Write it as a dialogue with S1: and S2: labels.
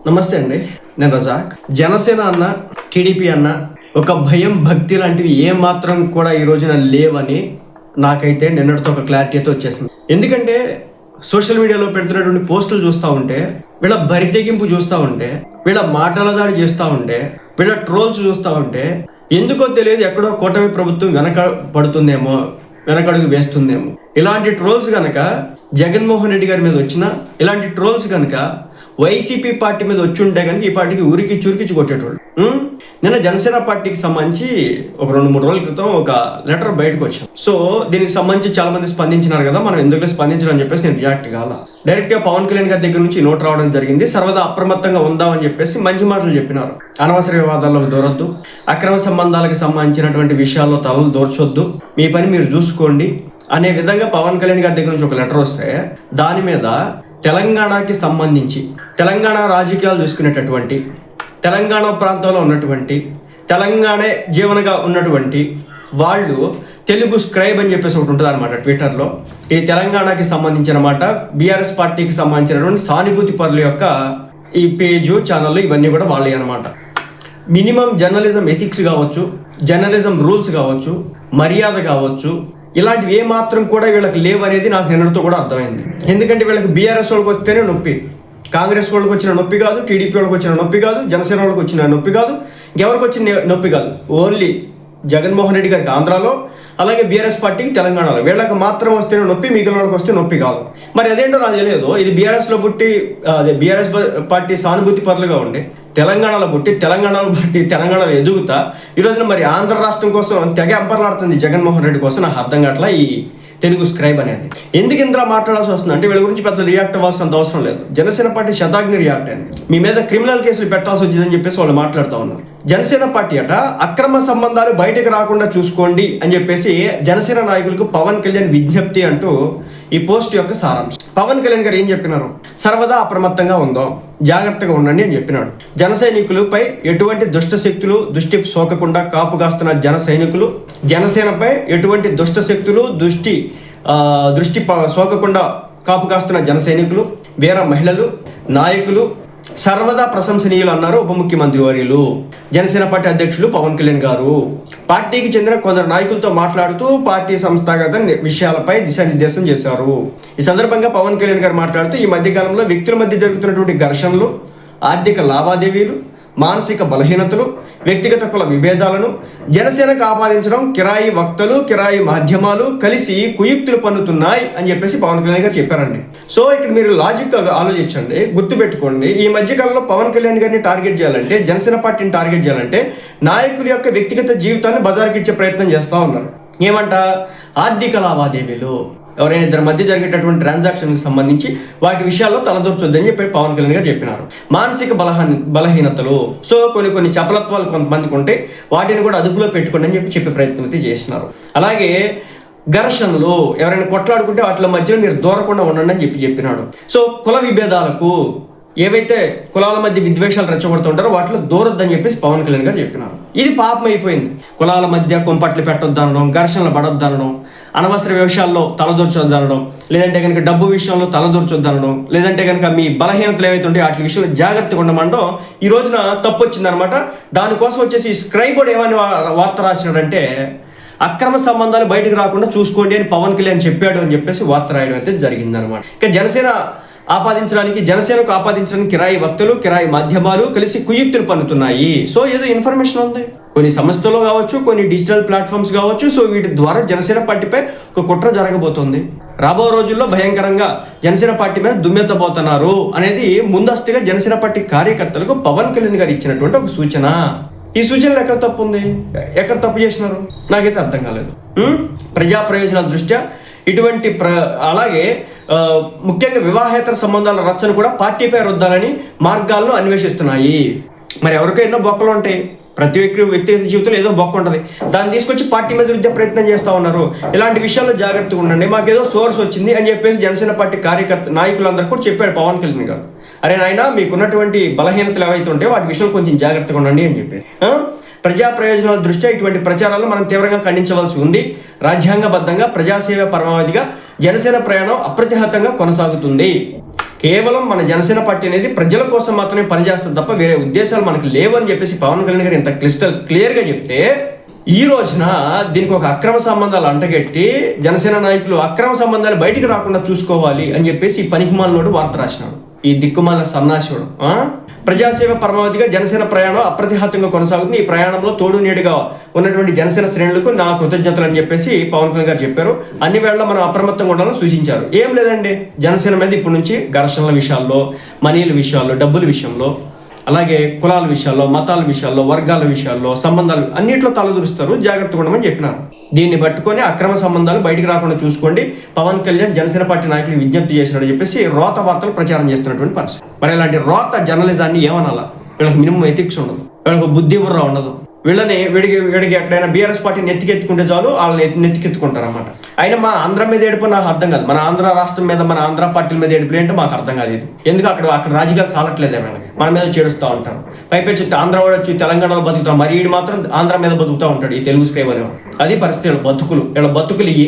S1: నమస్తే అండి, నేను రజాక్. జనసేన అన్న, టీడీపీ అన్న ఒక భయం భక్తి లాంటివి ఏమాత్రం కూడా ఈ రోజున లేవని నాకైతే నిన్నటితో ఒక క్లారిటీ అయితే వచ్చేసింది. ఎందుకంటే సోషల్ మీడియాలో పెడుతున్నటువంటి పోస్టులు చూస్తూ ఉంటే, వీళ్ళ బరితెగింపు చూస్తూ ఉంటే, వీళ్ళ మాటల దాడి చేస్తూ ఉంటే, వీళ్ళ ట్రోల్స్ చూస్తూ ఉంటే ఎందుకో తెలియదు ఎక్కడో కూటమి ప్రభుత్వం వెనకడుగు వేస్తుందేమో. ఇలాంటి ట్రోల్స్ కనుక జగన్మోహన్ రెడ్డి గారి మీద వచ్చినా, ఇలాంటి ట్రోల్స్ కనుక వైసీపీ పార్టీ మీద వచ్చి ఉంటే కనుక ఈ పార్టీకి ఊరికి చురికిచ్చి కొట్టేటోళ్ళు. నిన్న జనసేన పార్టీకి సంబంధించి ఒక 2-3 రోజుల క్రితం ఒక లెటర్ బయటకు వచ్చాం. సో దీనికి సంబంధించి చాలా మంది స్పందించినారు కదా, మనం ఎందుకు స్పందించాలని చెప్పేసి నేను రియాక్ట్ కాల. డైరెక్ట్ గా పవన్ కళ్యాణ్ గారి దగ్గర నుంచి నోట్ రావడం జరిగింది. సర్వదా అప్రమత్తంగా ఉందామని చెప్పేసి మంచి మాటలు చెప్పినారు. అనవసర వివాదాల్లోకి దూరొద్దు, అక్రమ సంబంధాలకు సంబంధించినటువంటి విషయాల్లో తలలు దూర్చొద్దు, మీ పని మీరు చూసుకోండి అనే విధంగా పవన్ కళ్యాణ్ గారి దగ్గర నుంచి ఒక లెటర్ వస్తే, దాని మీద తెలంగాణకి సంబంధించి తెలంగాణ రాజకీయాలు చూసుకునేటటువంటి, తెలంగాణ ప్రాంతంలో ఉన్నటువంటి, తెలంగాణ జీవనగా ఉన్నటువంటి వాళ్ళు తెలుగు స్క్రైబ్ అని చెప్పేసి ఒకటి ఉంటుంది అనమాట ట్విట్టర్లో. ఈ తెలంగాణకి సంబంధించిన మాట, బీఆర్ఎస్ పార్టీకి సంబంధించినటువంటి సానుభూతి పరుల యొక్క ఈ పేజు, ఛానళ్ళు ఇవన్నీ కూడా వాళ్ళే అనమాట. మినిమం జర్నలిజం ఎథిక్స్ కావచ్చు, జర్నలిజం రూల్స్ కావచ్చు, మర్యాద కావచ్చు, ఇలాంటివి ఏమాత్రం కూడా వీళ్ళకి లేవు అనేది నాకు నిన్నటితో కూడా అర్థమైంది. ఎందుకంటే వీళ్ళకి బీఆర్ఎస్ వాళ్ళకి వస్తేనే నొప్పి, కాంగ్రెస్ వాళ్ళకి వచ్చిన నొప్పి కాదు, టీడీపీ వాళ్ళకి వచ్చిన నొప్పి కాదు, జనసేన వాళ్ళకి వచ్చిన నొప్పి కాదు, ఎవరికి వచ్చిన నొప్పి కాదు. ఓన్లీ జగన్మోహన్ రెడ్డి గారికి ఆంధ్రాలో, అలాగే బీఆర్ఎస్ పార్టీకి తెలంగాణలో, వీళ్ళకి మాత్రం వస్తేనే నొప్పి, మిగిలిన వాళ్ళకి వస్తే నొప్పి కాదు. మరి అదేంటో నాకు తెలియదు. ఇది బీఆర్ఎస్లో పుట్టి బీఆర్ఎస్ పార్టీ సానుభూతి పరులుగా ఉండి, తెలంగాణలో పుట్టి తెలంగాణలో ఎదుగుతా ఈ రోజున మరి ఆంధ్ర రాష్ట్రం కోసం తెగ అంపర్లాడుతుంది జగన్మోహన్ రెడ్డి కోసం. నాకు అర్థం కావట్లా ఈ తెలుగు స్క్రైబ్ అనేది. ఎందుకు ఇందులో మాట్లాడాల్సి వస్తుంది అంటే, వీళ్ళ గురించి పెద్ద రియాక్ట్ అవ్వాల్సినంత అవసరం లేదు. జనసేన పార్టీ శతాగ్ని రియాక్ట్ అయింది. మీ మీద క్రిమినల్ కేసులు పెట్టాల్సి వచ్చిందని చెప్పేసి వాళ్ళు మాట్లాడుతూ ఉన్నారు. జనసేన పార్టీ అట అక్రమ సంబంధాలు బయటకు రాకుండా చూసుకోండి అని చెప్పేసి జనసేన నాయకులకు పవన్ కళ్యాణ్ విజ్ఞప్తి అంటూ ఈ పోస్ట్ యొక్క సారాంశం. పవన్ కళ్యాణ్ గారు ఏం చెప్పినారు? సర్వదా అప్రమత్తంగా ఉందాం, జాగ్రత్తగా ఉండండి అని చెప్పినాడు. జన సైనికులపై ఎటువంటి దుష్ట శక్తులు దృష్టి సోకకుండా కాపు కాస్తున్న జన సైనికులు, జనసేనపై ఎటువంటి దుష్ట శక్తులు దృష్టి సోకకుండా కాపు కాస్తున్న జన సైనికులు, వీర మహిళలు, నాయకులు సర్వదా ప్రశంసనీయులు అన్నారు ఉప ముఖ్యమంత్రి వర్యులు, జనసేన పార్టీ అధ్యక్షులు పవన్ కళ్యాణ్ గారు. పార్టీకి చెందిన కొందరు నాయకులతో మాట్లాడుతూ పార్టీ సంస్థాగత విషయాలపై దిశానిర్దేశం చేశారు. ఈ సందర్భంగా పవన్ కళ్యాణ్ గారు మాట్లాడుతూ, ఈ మధ్యకాలంలో వ్యక్తుల మధ్య జరుగుతున్నటువంటి ఘర్షణలు, ఆర్థిక లావాదేవీలు, మానసిక బలహీనతలు, వ్యక్తిగత కుల విభేదాలను జనసేనకు ఆపాదించడం కిరాయి వక్తలు, కిరాయి మాధ్యమాలు కలిసి కుయుక్తులు పన్నుతున్నాయి అని చెప్పేసి పవన్ కళ్యాణ్ గారు చెప్పారండి. సో ఇక్కడ మీరు లాజిక్ ఆలోచించండి, గుర్తుపెట్టుకోండి. ఈ మధ్యకాలంలో పవన్ కళ్యాణ్ గారిని టార్గెట్ చేయాలంటే, జనసేన పార్టీని టార్గెట్ చేయాలంటే నాయకుల యొక్క వ్యక్తిగత జీవితాన్ని బజారుకిచ్చే ప్రయత్నం చేస్తూ ఉన్నారు. ఏమంట? ఆర్థిక లావాదేవీలు, ఎవరైనా ఇద్దరి మధ్య జరిగేటటువంటి ట్రాన్సాక్షన్కి సంబంధించి వాటి విషయాల్లో తలదూర్చొద్దని చెప్పి పవన్ కళ్యాణ్ గారు చెప్పినారు. మానసిక బలహీనతలు, సో కొన్ని చపలత్వాలు కొంతమందికి ఉంటే వాటిని కూడా అదుపులో పెట్టుకోండి అని చెప్పే ప్రయత్నం అయితే చేసినారు. అలాగే ఘర్షణలు, ఎవరైనా కొట్లాడుకుంటే వాటి మధ్యలో మీరు దూరకుండా ఉండండి అని చెప్పినాడు. సో కుల విభేదాలకు, ఏవైతే కులాల మధ్య విద్వేషాలు రెచ్చగొడుతుంటారో వాటిలో దూరొద్దని చెప్పేసి పవన్ కళ్యాణ్ గారు చెప్పినారు. ఇది పాపం అయిపోయింది. కులాల మధ్య కొంపట్లు పెట్టొద్దనడం, ఘర్షణలు పడొద్దనడం, అనవసర విషయాల్లో తలదూర్చొద్దనడం, లేదంటే కనుక డబ్బు విషయంలో తలదూర్చొద్దనడం, లేదంటే కనుక మీ బలహీనతలు ఏవైతే ఉంటాయో వాటి విషయంలో జాగ్రత్తగా ఉండమంటో ఈ రోజున తప్పు వచ్చిందనమాట. దానికోసం వచ్చేసి స్క్రైబ్ కూడా ఏమని వార్త రాసినాడంటే, అక్రమ సంబంధాలు బయటకు రాకుండా చూసుకోండి అని పవన్ కళ్యాణ్ చెప్పాడు అని చెప్పేసి వార్త రాయడం అయితే జరిగిందనమాట. ఇక జనసేనకు ఆపాదించడానికి కిరాయి వక్తులు, కిరాయి మాధ్యమాలు కలిసి కుయుక్తులు పన్నుతున్నాయి. సో ఏదో ఇన్ఫర్మేషన్ ఉంది, కొన్ని సంస్థలు కావచ్చు, కొన్ని డిజిటల్ ప్లాట్ఫామ్స్ కావచ్చు. సో వీటి ద్వారా జనసేన పార్టీపై ఒక కుట్ర జరగబోతోంది. రాబో రోజుల్లో భయంకరంగా జనసేన పార్టీ మీద దుమ్మెత్తబోతున్నారు అనేది ముందస్తుగా జనసేన పార్టీ కార్యకర్తలకు పవన్ కళ్యాణ్ గారు ఇచ్చినటువంటి ఒక సూచన. ఈ సూచనలు ఎక్కడ తప్పు ఉంది, ఎక్కడ తప్పు చేసినారు నాకైతే అర్థం కాలేదు. ప్రజా ప్రయోజనాల దృష్ట్యా ఇటువంటి అలాగే ముఖ్యంగా వివాహేతర సంబంధాల రచ్చను కూడా పార్టీపై రుద్దాలని మార్గాలను అన్వేషిస్తున్నాయి. మరి ఎవరికో ఎన్నో బొక్కలు ఉంటాయి, ప్రతి వ్యక్తిగత జీవితంలో ఏదో బొక్క ఉంటుంది, దాన్ని తీసుకొచ్చి పార్టీ మీద రుద్దే ప్రయత్నం చేస్తూ ఉన్నారు. ఇలాంటి విషయాల్లో జాగ్రత్తగా ఉండండి, మాకేదో సోర్స్ వచ్చింది అని చెప్పేసి జనసేన పార్టీ నాయకులందరూ కూడా చెప్పాడు పవన్ కళ్యాణ్ గారు. అరే నాయన, మీకున్నటువంటి బలహీనతలు ఏవైతే ఉంటాయో వాటి విషయంలో కొంచెం జాగ్రత్తగా ఉండండి అని చెప్పి. ప్రజా ప్రయోజనాల దృష్ట్యా ఇటువంటి ప్రచారాలను మనం తీవ్రంగా ఖండించవలసి ఉంది. రాజ్యాంగబద్ధంగా ప్రజాసేవ పరమావధిగా జనసేన ప్రయాణం అప్రతిహతంగా కొనసాగుతుంది. కేవలం మన జనసేన పార్టీ అనేది ప్రజల కోసం మాత్రమే పనిచేస్తుంది తప్ప వేరే ఉద్దేశాలు మనకు లేవని చెప్పేసి పవన్ కళ్యాణ్ గారు ఇంత క్లియర్గా చెప్తే, ఈ రోజున దీనికి ఒక అక్రమ సంబంధాలు అంటగట్టి జనసేన నాయకులు అక్రమ సంబంధాలు బయటికి రాకుండా చూసుకోవాలి అని చెప్పేసి ఈ పనికిమాలినోడు వార్త రాసినాడు. ఈ దిక్కుమాల సన్నాసుడు. ప్రజాసేవ పరమావధిగా జనసేన ప్రయాణం అప్రతిహతంగా కొనసాగుతుంది. ఈ ప్రయాణంలో తోడు నీడుగా ఉన్నటువంటి జనసేన శ్రేణులకు నా కృతజ్ఞతలు అని చెప్పేసి పవన్ కళ్యాణ్ గారు చెప్పారు. అన్ని వేళ మనం అప్రమత్తంగా ఉండాలని సూచించారు. ఏం లేదండి, జనసేన మీద ఇప్పటి నుంచి ఘర్షణల విషయాల్లో, మనీల విషయాల్లో, డబ్బుల విషయంలో, అలాగే కులాల విషయాల్లో, మతాల విషయాల్లో, వర్గాల విషయాల్లో, సంబంధాలు అన్నింటిలో తలదూరుస్తారు, జాగ్రత్తగా ఉండమని చెప్పినారు. దీన్ని పట్టుకొని అక్రమ సంబంధాలు బయటికి రాకుండా చూసుకోండి, పవన్ కళ్యాణ్ జనసేన పార్టీ నాయకులు విజ్ఞప్తి చేసినాడని చెప్పేసి రోత వార్తలు ప్రచారం చేస్తున్నటువంటి పరిస్థితి. మరి ఇలాంటి రోత జర్నలిజాన్ని ఏమనాలా? వీళ్ళకి మినిమం ఎథిక్స్ ఉండదు, వీళ్ళకి బుద్ధి బుర్ర ఉండదు. వీడికి ఎక్కడైనా బీఆర్ఎస్ పార్టీని ఎత్తికెత్తుకుంటే చాలు, వాళ్ళని నెత్తికెత్తుకుంటారు అన్నమాట. అయినా మా ఆంధ్ర మీద ఏడుపు నాకు అర్థం కాదు. మన ఆంధ్ర రాష్ట్రం మీద, మన ఆంధ్ర పార్టీల మీద ఏడుపులు ఏంటో మాకు అర్థం కాదు. ఇది ఎందుకు అక్కడ రాజకీయాలు సాలట్లేదే వీళ్ళకి, మన మీద చేడుస్తూ ఉంటారు. పైపై చూస్తే ఆంధ్ర వాడు వచ్చి తెలంగాణలో బతుకుతాం, మరి వీడు మాత్రం ఆంధ్ర మీద బతుకుతూ ఉంటాడు. ఈ తెలుగు స్క్రైబ్ అనేవాడు. అది పరిస్థితి. వీళ్ళ బతుకులు ఇవి.